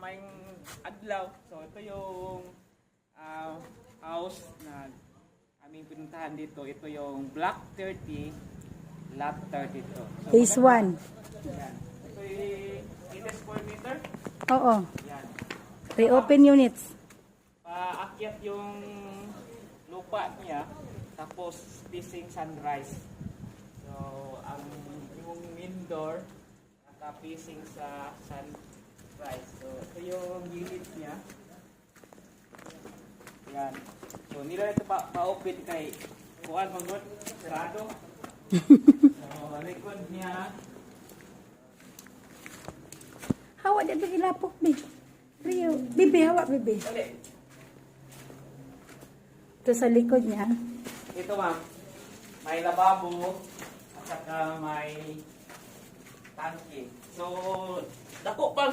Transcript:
mamayang adlaw. So ito yung house na aming pinuntahan dito. Ito yung Block 30, Lot 32. So, Phase 1. yan. Ito yung 80 square meter. Oo. Yan. Reopen units. Paakyat yung lupa niya, tapos facing sunrise. So, yung main door, naka-facing sa sunrise. So, ito yung unit niya. Yan. So, nila ito pa-open kay kuan magod, sarado. So, likod niya. Hawa dito ilapok, be. Rio. Bibi, hawa, bibi. Dali. Ito sa likod niya. Ito ma'am, may lababo at saka may tangke. So, dako pang